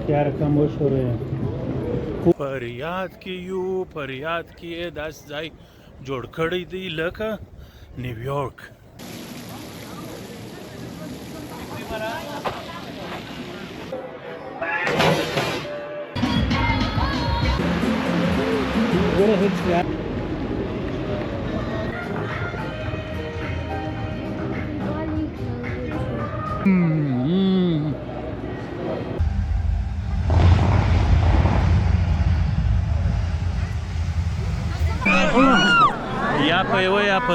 خيار کم وشوره پر یاد کې یو پر یاد کې داس ځای جوړ کړی دی لکه نیویارک یا په یو یا په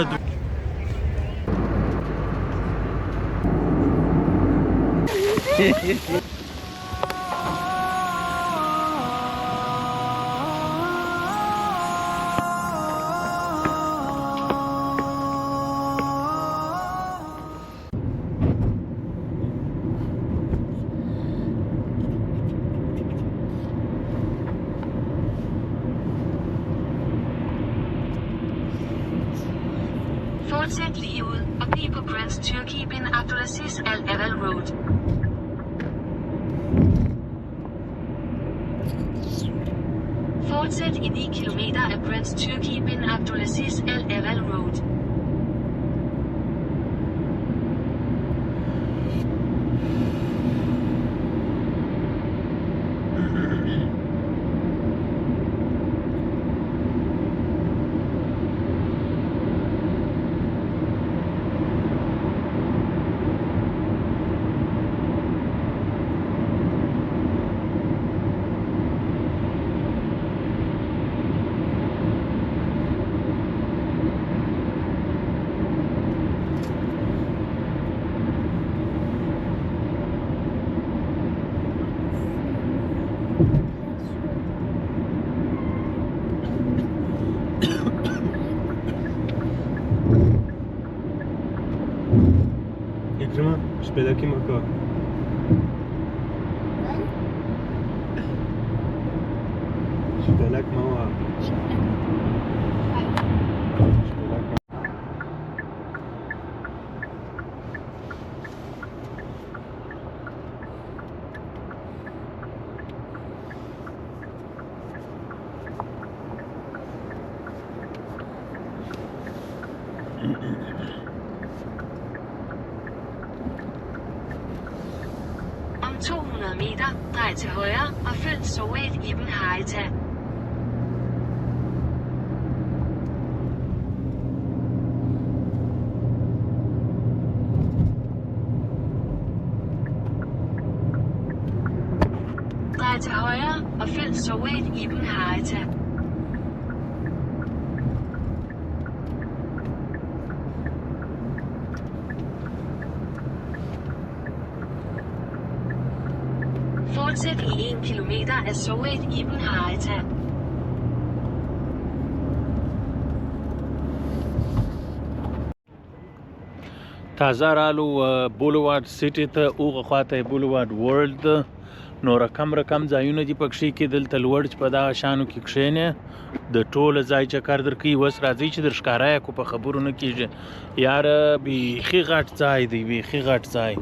Fortsæt lige ud og bliv på Grand Turkey bin Abdulaziz Al Aval Road. Fortsæt i 9 km af Grand Turkey bin Abdulaziz Al Aval Road. Ekrema, şüphedeki maka. Şüphelek mava. Om 200 meter, drej til højre og følg Soet Ibn Haita. Drej til højre og følg Soet Ibn Haita. Fortsæt i 1 kilometer af Soet Ibn Haita. تازه رالو بولوارد سیټي ته اوغه خواته بولوارد ورلد نو رقم ځایونه دي پکښې کې دلته لوړ چې په دغه شانو کې کښېنې د ټوله ځای چکر درکوي اوس راځئ چې در ښکاره یې کو په خبرو نه کېږي یاره بیخي غټ ځای دی بیخي غټ ځای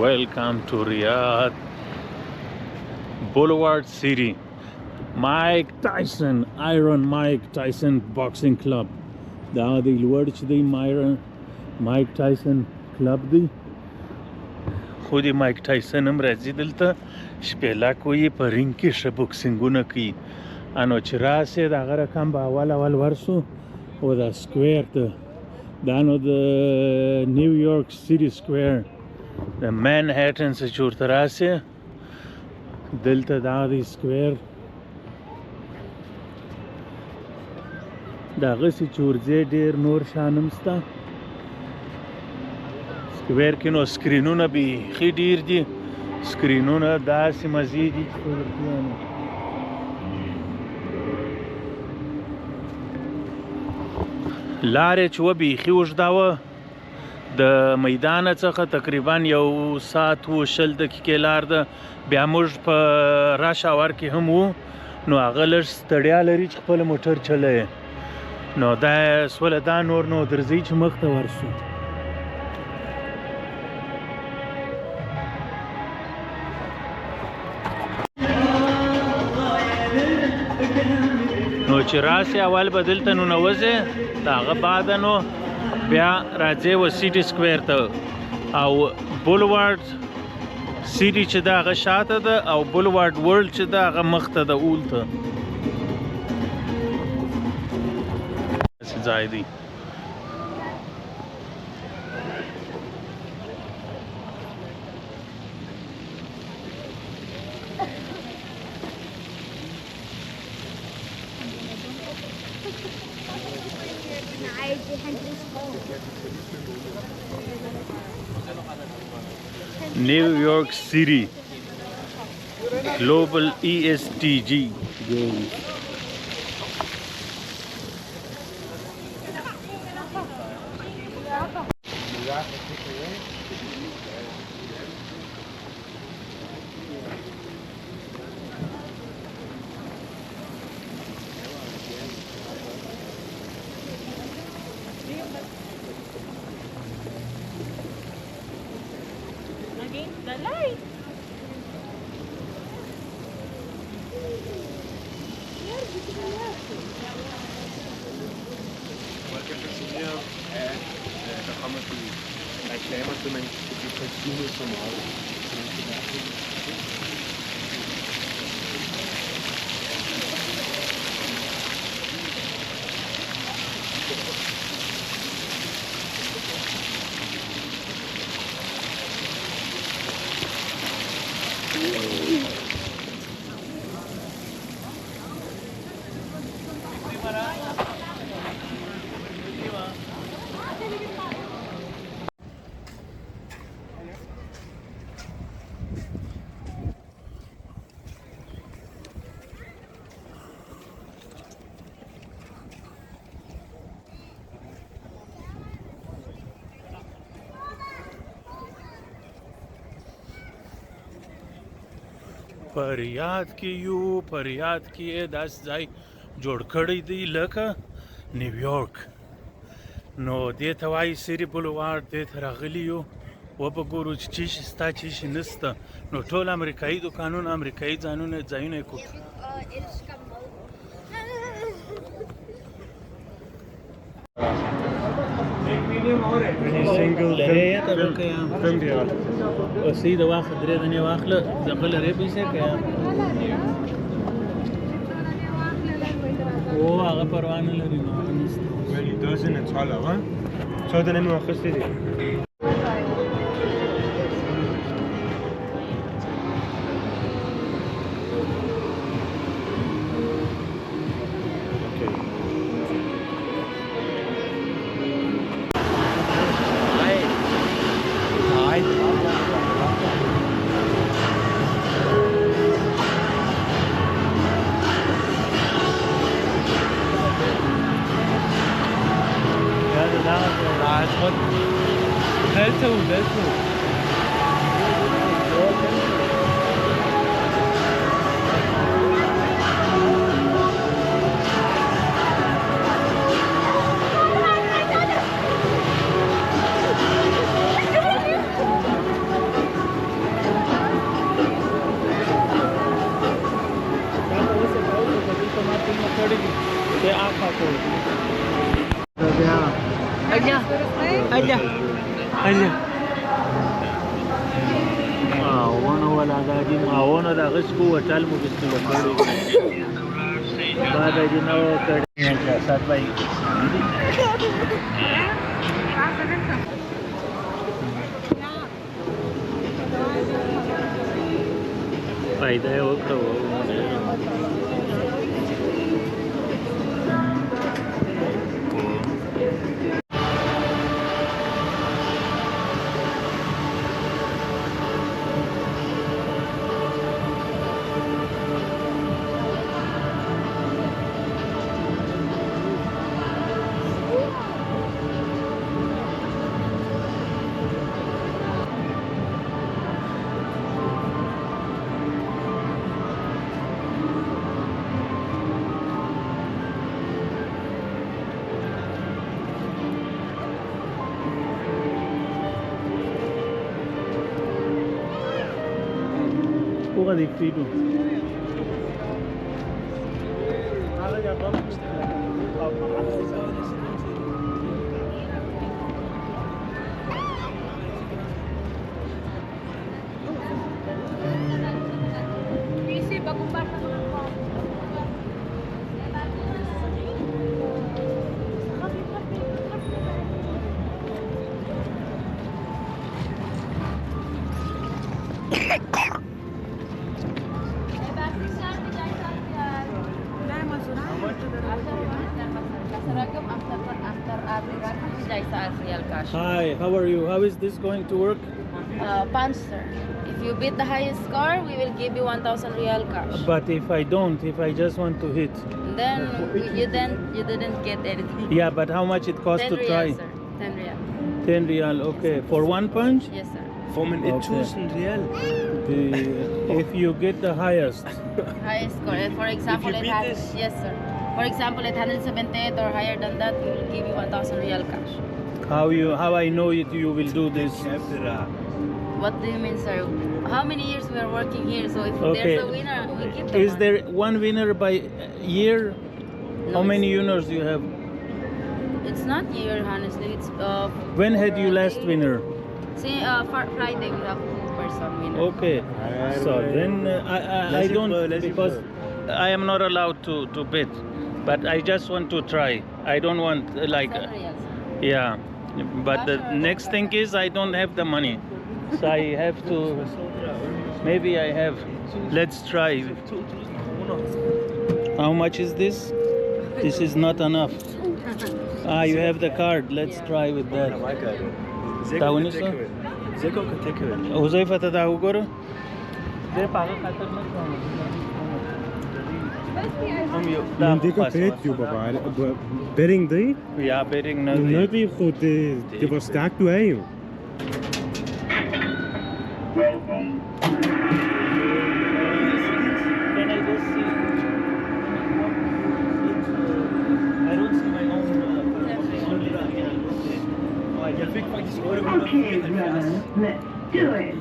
Welcome to Riyadh Boulevard City. Mike Tyson, Iron Mike Tyson Boxing Club. دا د لوړ چې دی مایک ټایسن کلب دی خو د مایک ټایسن هم راځي دلته شپېله کوي په رینګ کې ښه بوکسینګونه کوي انو چې راسې د هغه رقم به اول ورسو او دا سکویر ته دا نو د نیویورک سیټي سکویر د منهټن څخه چې ورته راسې دلته دا دی سکویر د هغسې چې ورځې ډېر نور شان هم شته سکویر کې نو سکرینونه بیخي ډېر دي سکرینونه داسې مزې دي چې په ورتیانو لارې چې وه بیخي اوږده وه د میدانه څخه تقریبا 1 ساعت و 20 دقیقې لار ده بیا موږ په راش اور کې هم وو نو هغه لږ ستړیا لري چې خپل موټر چلوي نو دا سوله دا نور نو درځي چې مخ ته ورسو نو چې راسې اول به دلته ننوځې د هغه بعده نو بیا راځې و سیټي سکویر ته او بولوارډ سیټي چې ده هغه شاته ده او بولوارډ ورلډ چې ده هغه مخ ته ده اول ته داسې ځای دی New York City Global ESTG Games. The light. Da kann man die erklären, wie man die Kostüme normal. پریاد کې یو پریاد کې داس ځای جوړ کړی دی لکه نیویورک نو دې ته وایي سیری بولوارډ دې ته راغلي یو وبګورو چې چی شي ستا چی شي نسته نو ټول امریکایي دوکانونه امریکایي ځایونه یې کوټ Single film deal. اسی د واخه درې دنې واخله ځکه لري پیسې کیا او هغه پروا نه لري نو ولی دا زنه چاله ها چا دنه مو اخسته دي معاونه د غسکو وټل مو بسم الله کړی بعد د نو کړی سات پای فائدہ وکړو Kuka di Fido. Hi, how are you? How is this going to work? Punch, sir. If you beat the highest score, we will give you 1,000 real cash. But if I don't, if I just want to hit. Then you didn't get anything. Yeah, but how much it costs 10 to real, try? sir. 10 real. 10 real, okay. For one punch? Yes, sir. Voor mijn Okay. 1000 real. If you get the highest. Highest score. For example, you it beat has, this? yes, sir. For example, at 178 or higher than that, we will give you 1,000 real cash. How I know it you will do this? What do you mean, sir? How many years we are working here? So if Okay. there's a winner, we give the Is money. there one winner by year? No, How many it's- winners you have? It's not year, honestly. It's When had for you a last day. winner? See, Friday we have 2-person winner. Okay. So then I don't because I am not allowed to bet, but I just want to try. I don't want like 10 reals. yeah. But the next thing is I don't have the money, so I have to. Maybe I have. Let's try. How much is this? This is not enough. You have the card. Let's Yeah. try with that. Zeker Zeker kan tikken. حذیفه ته دا وګوره دې پاګه خاطر نه کوم هم یو Men det går fedt jo bare. Betting det? یا بیرینګ نه Men دی det er jo det hvor stærk du er jo. Can I just see? I don't see my own. Jeg fik faktisk 874. Okay, let's do it.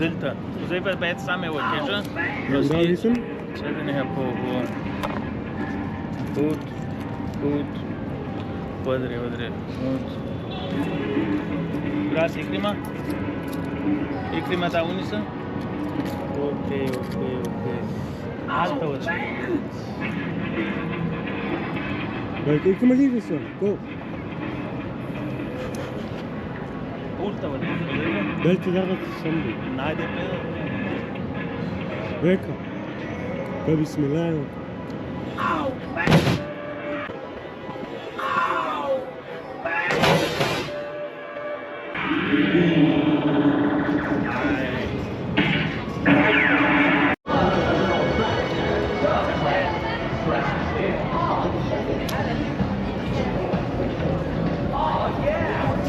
دلته حذیفه باید سمې وکړې Men der er ligesom, چې نه په هو اوت ودرې اوت راس اکریمه تا ونیسه اوکې حالته وځه det kan man lige så. Gå. Ulta ودې Belki der er sådan. نه دې په Vækker. Gør bismillah jo.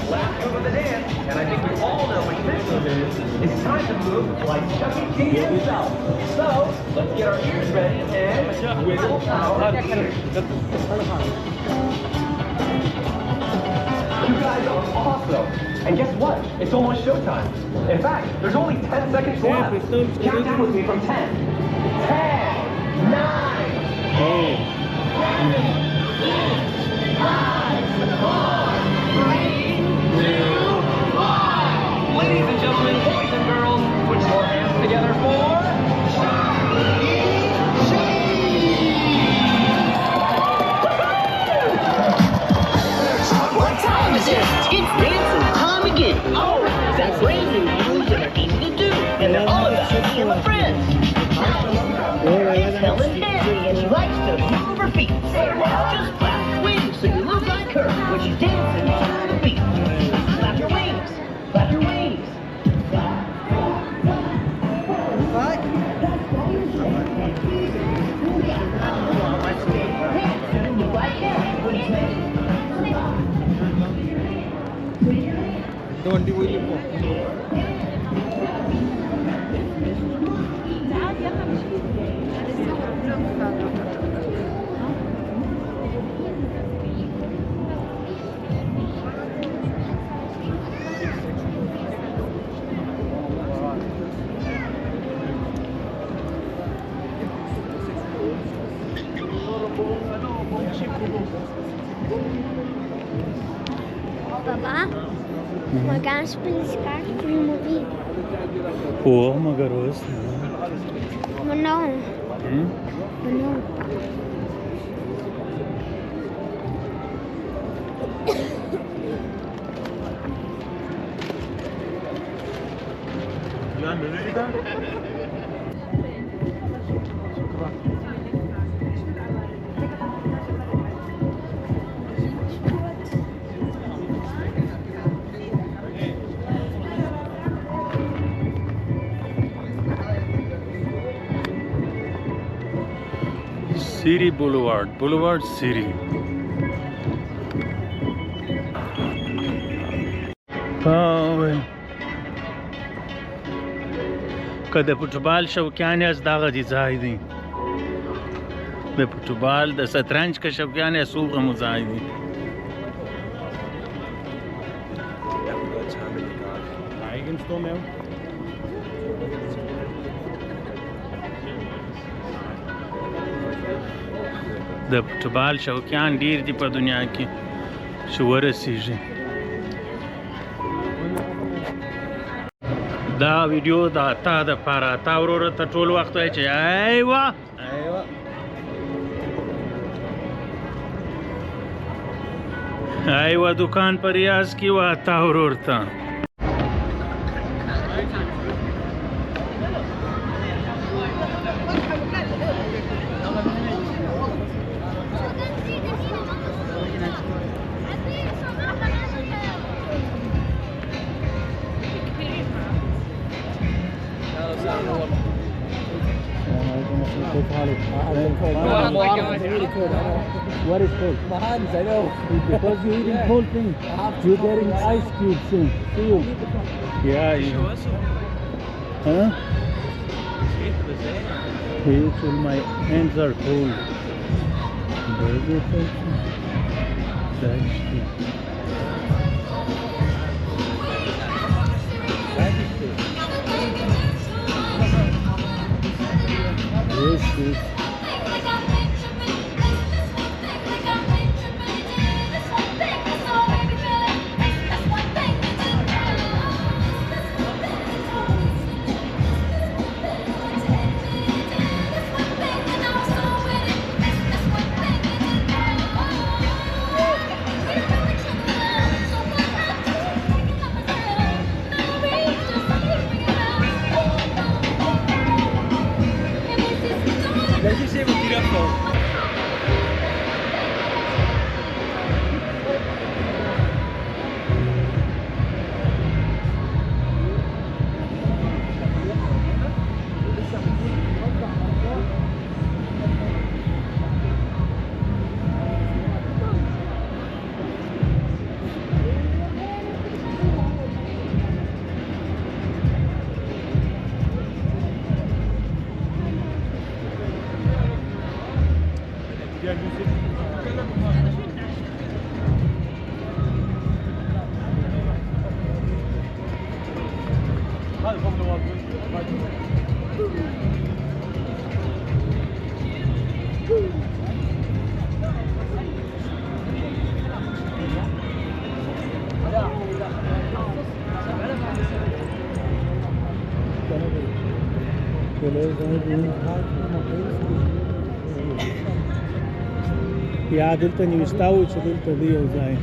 And I think we all know what this move is. It's time to move like Chuck E. Cheese himself. So, let's get our ears ready and wiggle our ears. You guys are awesome. And guess what? It's almost showtime. In fact, there's only 10 seconds left. Count down with me from 10. 10, 9, 8, 7, 6, 5, 4, 3, 2, 1. Ladies and gentlemen, boys and girls, put your hands together for Charlie Sheen! What time is it? It's dancing time again. All right, that's raising moves that are easy to do, and they're all about me and my friends. It's Helen Danny, and she likes to move her feet. Just clap your wings so you look like her when she's dancing to the beat. Clap your wings. Clap your wings. Papa, maar gaan spelen kaart voor je mobiel. Oh, मगर होस् न बनाऊ. Hmm? बनाऊ. City Boulevard City. که د فوټبال شوقیان یاست دغه دې ځای دی د فوټبال د شطرنج که شوقیان یاست هغه مو ځای دی د فوټبال شوقیان ډیر دي په دنیا کې چې ورسیږي دا ویډیو دا تا د پاره تا وروره ته ټول وخت وای چې ایوه ایوه دکان پر ریاض کې وا تا ورور ته What is cold? Mahans, I know. Because you're eating cold things. You're getting ice cubes soon. Soon. Yeah. Huh? Beautiful. My hands are cold. Burger section. That's good. Yes, yes. Laisse chez vous, petit lapin. یا دلته نیوستاو چې دلته دی یو ځای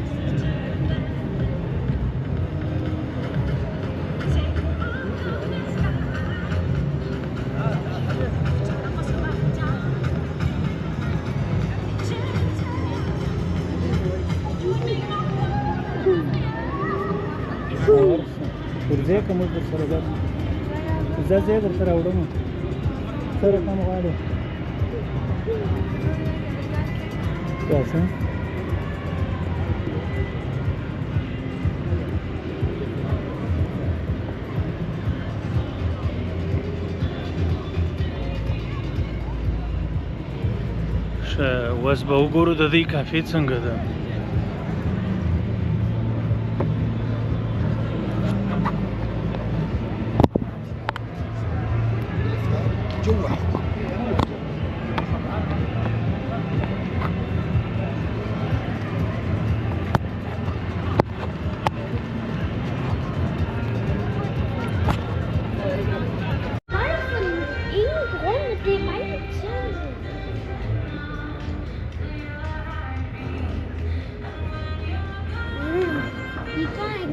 ورځې کوم در سره ده زه در سره وړم سره کوم غواړې Ясно. اوس به وګورو د دې کافي څنګه ده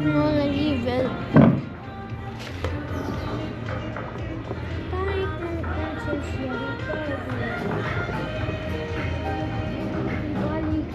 Non allivel. Kahit nang siya, balik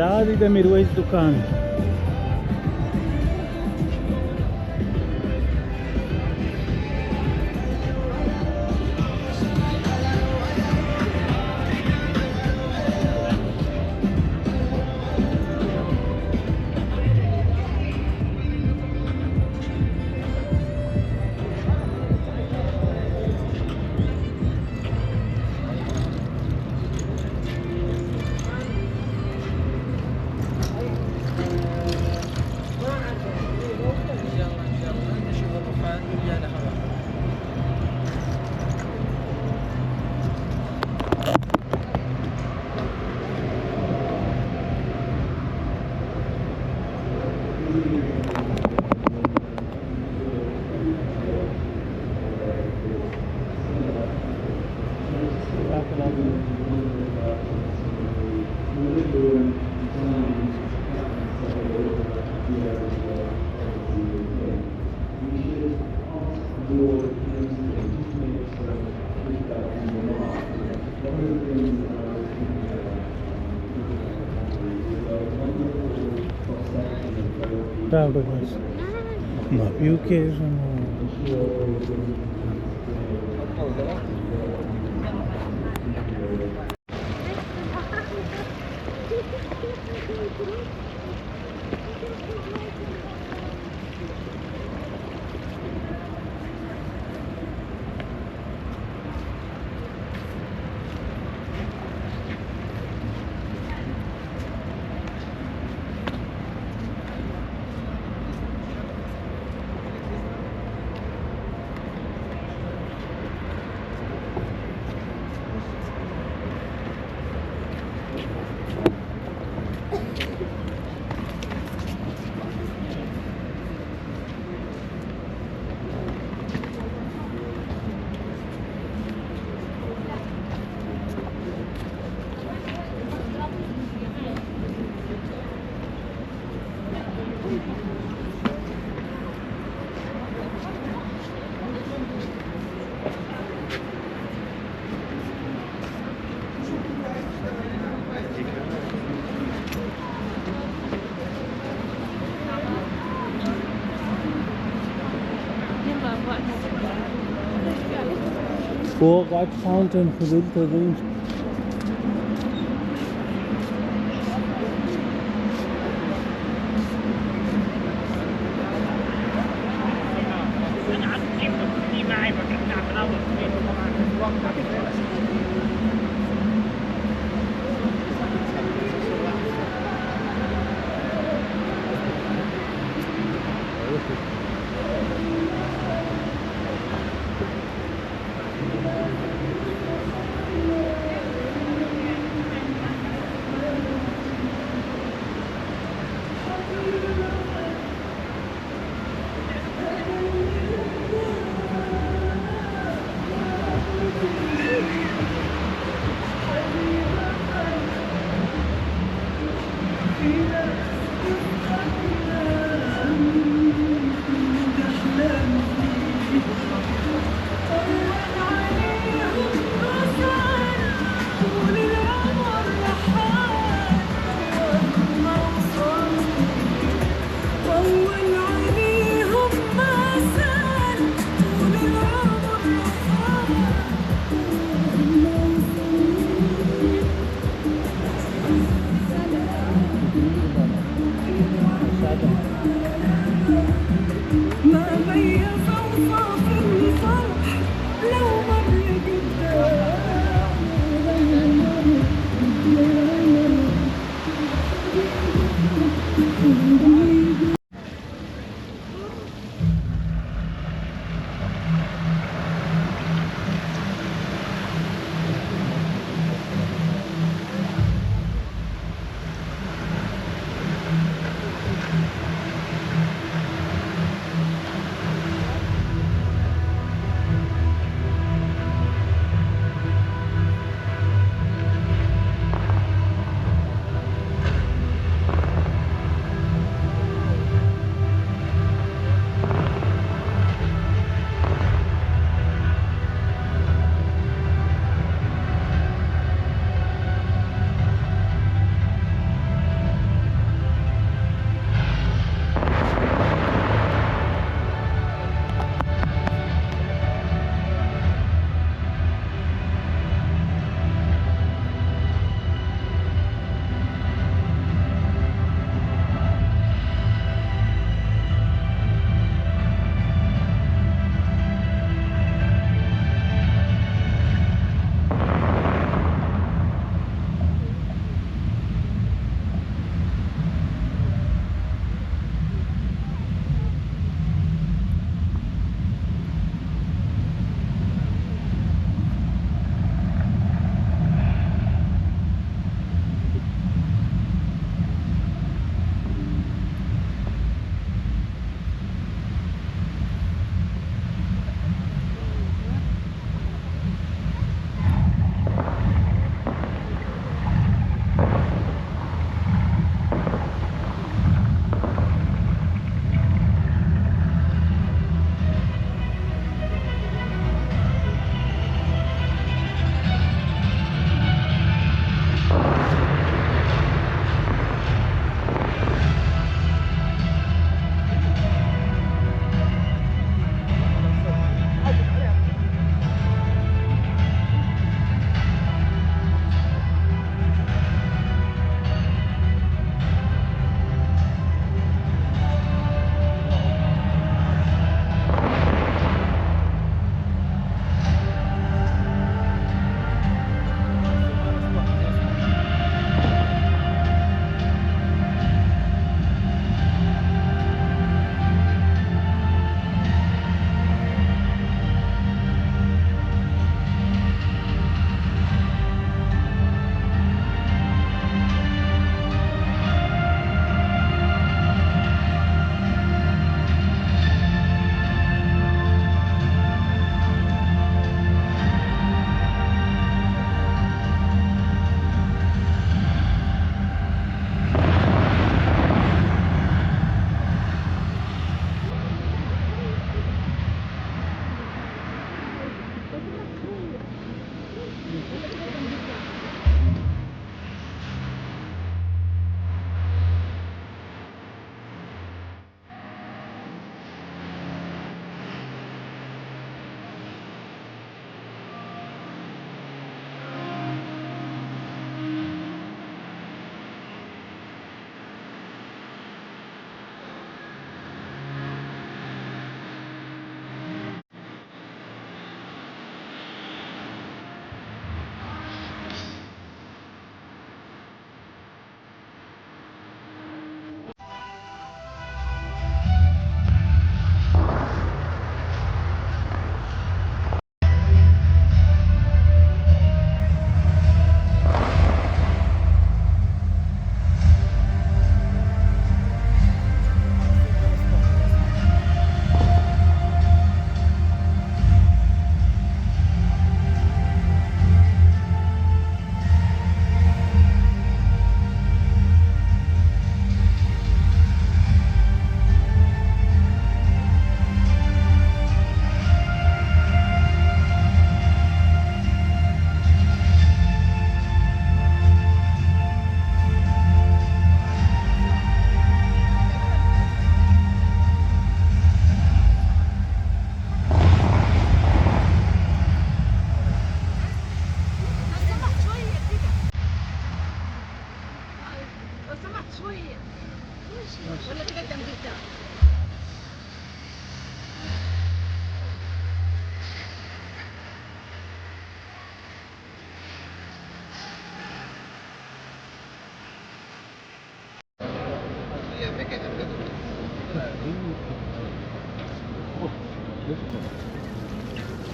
दादी ते मिरवाईच दुकान. Prawda jest. Ma piłkę, że no. Poor White Fountain for winter wind.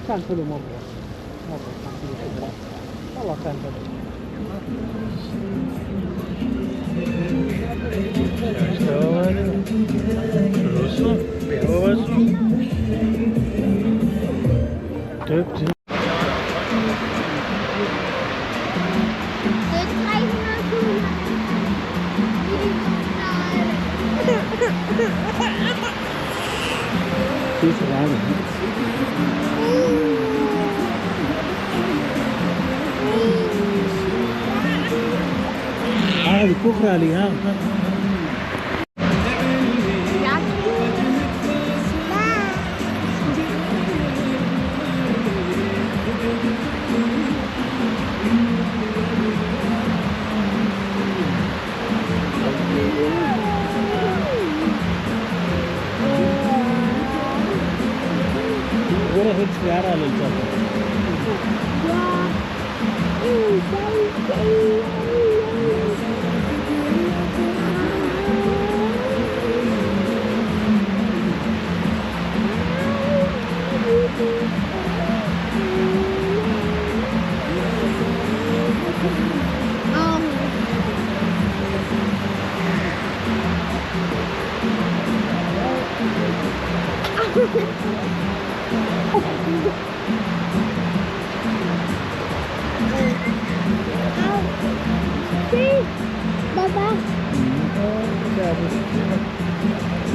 看出了吗？我看出了，那我看出了。Rusų, pievasų. Taip, taip.这是哪里？Ah, di Kukrali, ha? Bora respirar ali, Baba.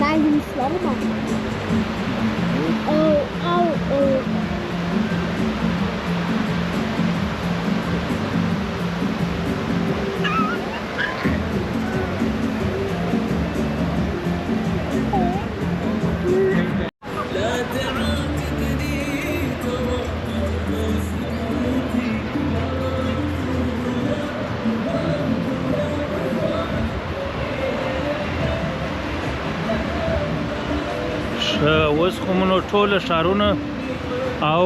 Nein, die ist sauber. Oh, oh, oh. اوس خو مونږ ټول ښارونه او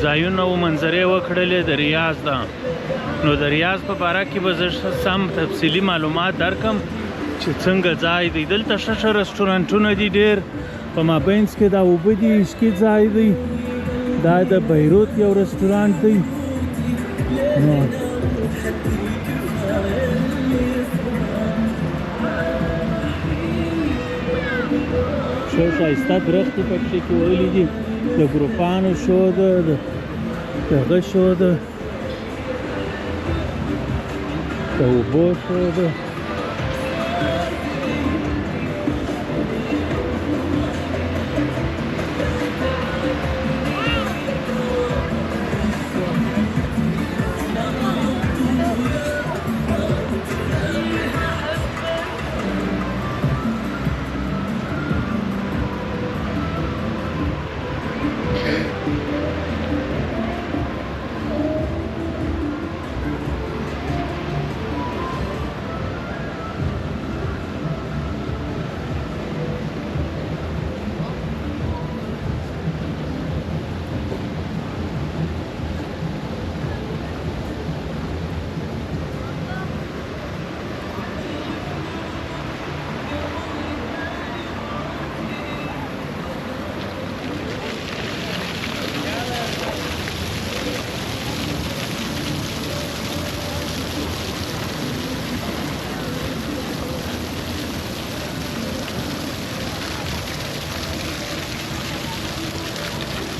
ځایونه او منظرې وکړلې د ریاض ده. نو د ریاض په باره کې به زه سم تفصیلي معلومات درکم چې څنګه ځای دی. دلته ښه ښه رستورانټونه دي ډېر په مابینځ کې. دا اوبه دي، عشقي ځای دی. دا د بیروت یو رستورانټ دی. نو ښه ښایسته درختې پکې کې وهلي دي. د ګروپانو شو ده، د هغه شو ده، د اوبو شو ده.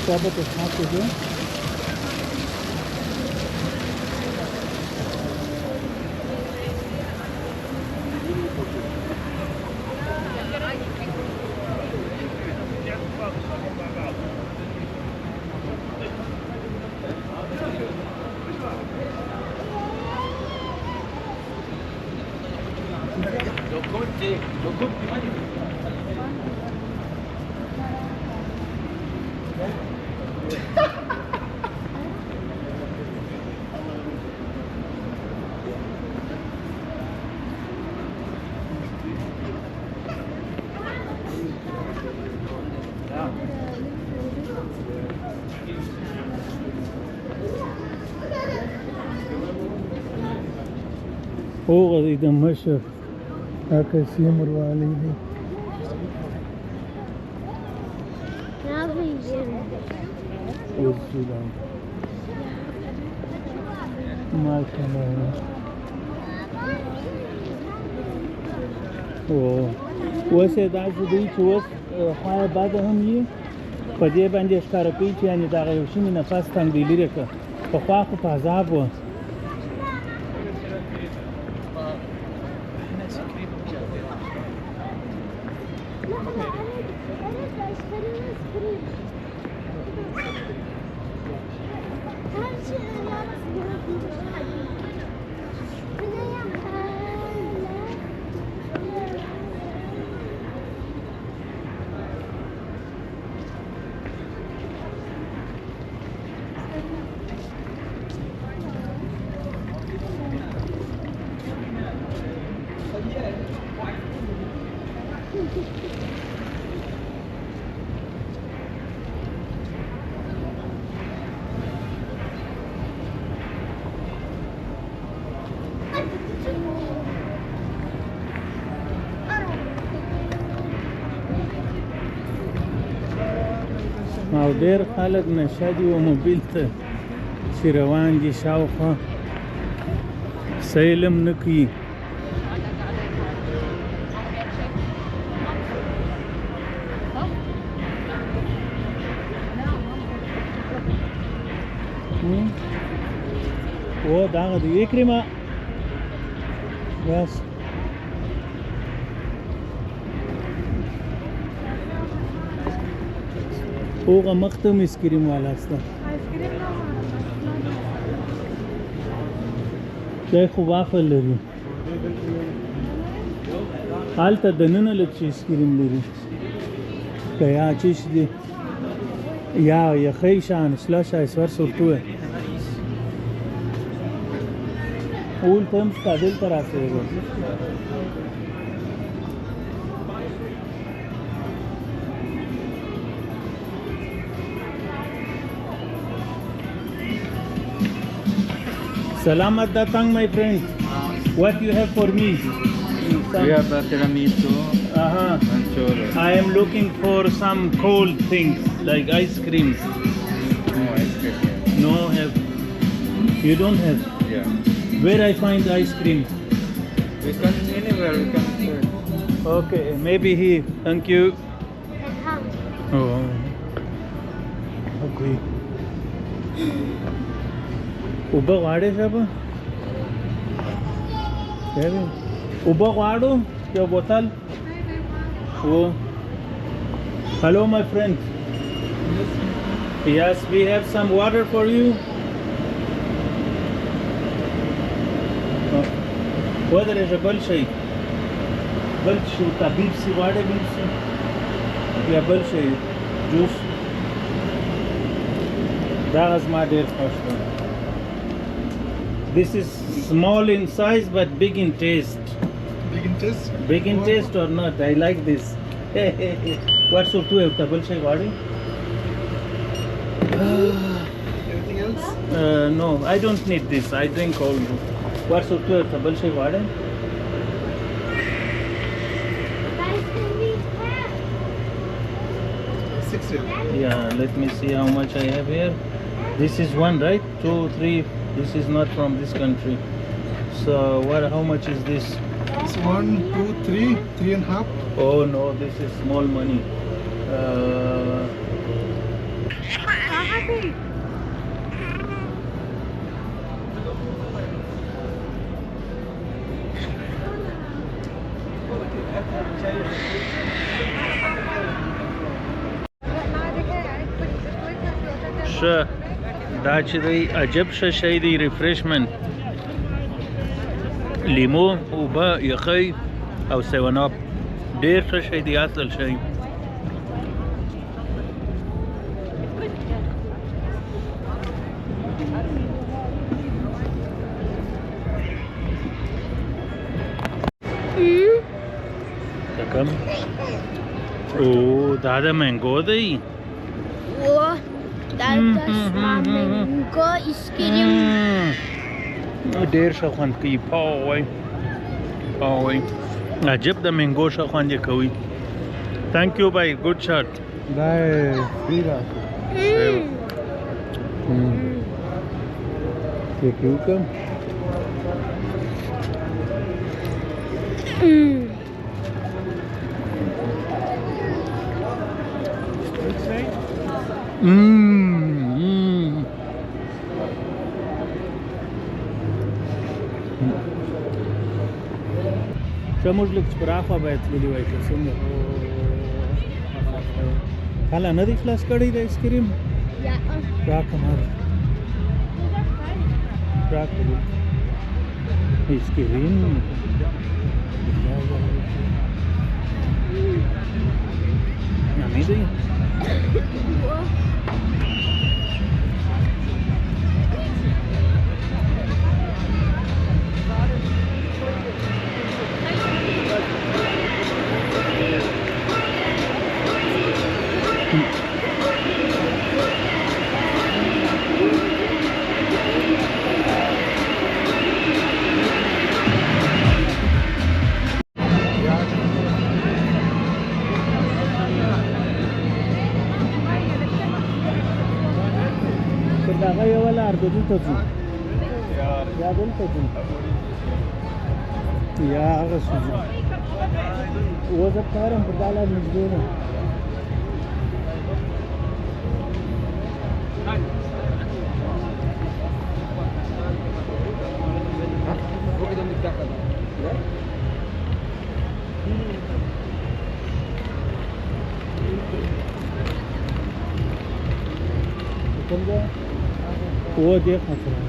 Sabah tasmak ediyor. هو غادي يدمشق هكا سيمر وعليه. Ja, اوس یې داسې دی چې اوس خوا بده هم وي په دې باندې ښکاره کوي چې یعنې دغه یو شي مې نفس تنګ دی لرې کړه پخوا خو په عذاب وه او ډېر خلک نشه دي و موبیل ته چې روان دي شاوخوا څه علم نه کوي او دغه دی اکرمه بس هغه مخته مې اسکریم والا سته دی خو وافل لري هلته دننه لږ چې اسکریم لري که یا چیش دی یا یخی شان سلاش ایسور سورتوه اول تم ستا دلته راسېږو Salamat datang, my friend. What you have for me? We have a tiramisu and churro. I am looking for some cold things like ice creams. No ice cream. No have. You don't have. Yeah. Where I find ice cream? We can anywhere we can find. Okay, maybe here. Thank you. Oh. Okay. اوبه غواړې شابه اوبه غواړو یو بوتل او hello my friend yes we have some water for you ودرېږه بل شی طبیب سي غواړې بل شي یا بل شی جوس دغه زما ډېر خوښ دی This is small in size but big in taste. Big in taste? Big in taste or not? I like this. What's up to have double shay body? Anything else? No, I don't need this. I drink cold. What's up to have double shay body? Yeah, let me see how much I have here. This is one, right? 2, 3. This is not from this country. So what? How much is this? It's 1, 2, 3, 3.5. Oh no, this is small money. Sure. دا چې دی عجب ښه شی دی ریفریشمنټ لیمو اوبه یخی او 7 اپ ډېر ښه شی دی اصل شی کم او دا د مینګو دی mango ice cream. ډېر ښه خوند کوي پاوی عجب د مینګو ښه خوند یې کوي thank you bhai good shot Dai, sfida. Te piucă? شموږ لږ چې پر اخوا باید تللي وای که څنګه هله نه دی خلاص کړی د آیسکریم Ja. راکه مال راکه آیسکریم نمی دی دغه یو لار د دلته ځو یا دلته ځو یا هغه څه ځو وزه کارم پر دا لار نږدې ده څنګه वो देख खतरा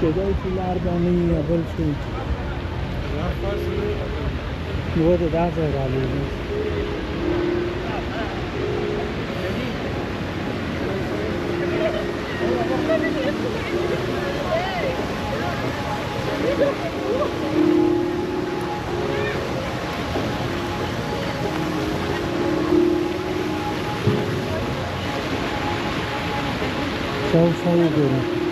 जगह फिलहाल बनी अबल से वो तो दास है वाले Sağ göre.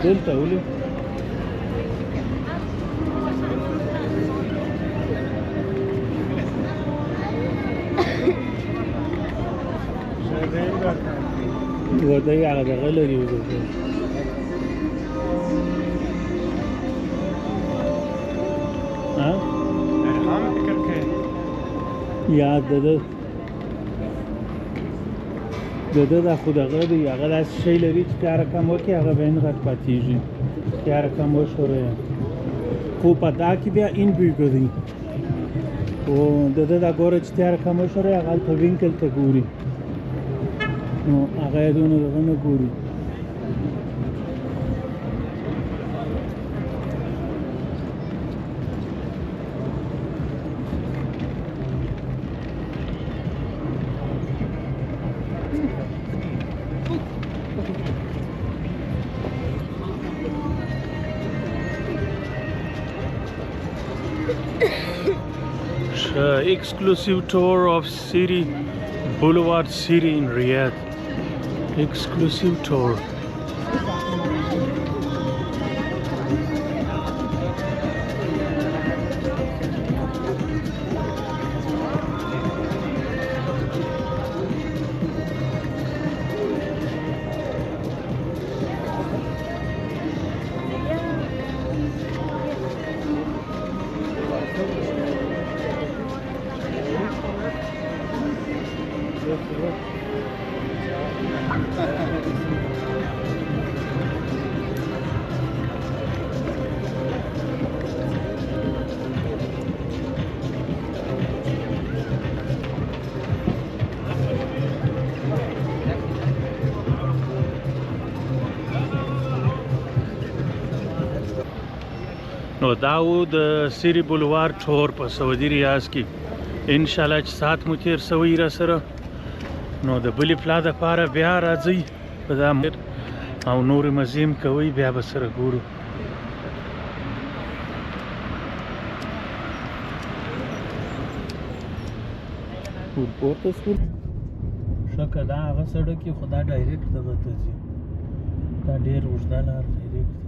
دلته ولې ورته یې هغه دغه لري یا د دا خو دغه دی هغه داسې شی لري چې کار کم وکړي هغه به نه غټ پاتېږي کار کم وشوره خو په دا کې بیا این بیګدي او د دا ګوره چې کار کم وشوره هغه په وینکل ته ګوري نو هغه دونه دغه نه ګوري Exclusive tour of City Boulevard City in Riyadh. Exclusive tour. نو دا و د سیری بولوار ټور په سعودي ریاض کې ان شاء الله چې سات مو تیر سوی را سره نو د بلې پلا دپاره بیا راځئ په دا او نورې مزې هم کوئ بیا به سره ګورو پورته شول ښه که دا هغه سړک یې خو دا ډایرکټ دغه ته ځي دا ډېر اوږده لار ډایرکټ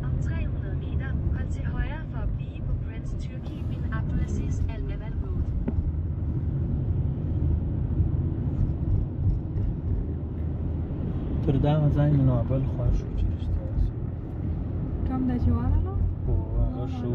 Om 300 meter, hold til højre for at blive på Prince Turki bin Abdulaziz Al Mehmed Road. تر دغه ځای مې نو بل خوا شو چې رښتیا شي کم ده چې ورغلو هو هغه شو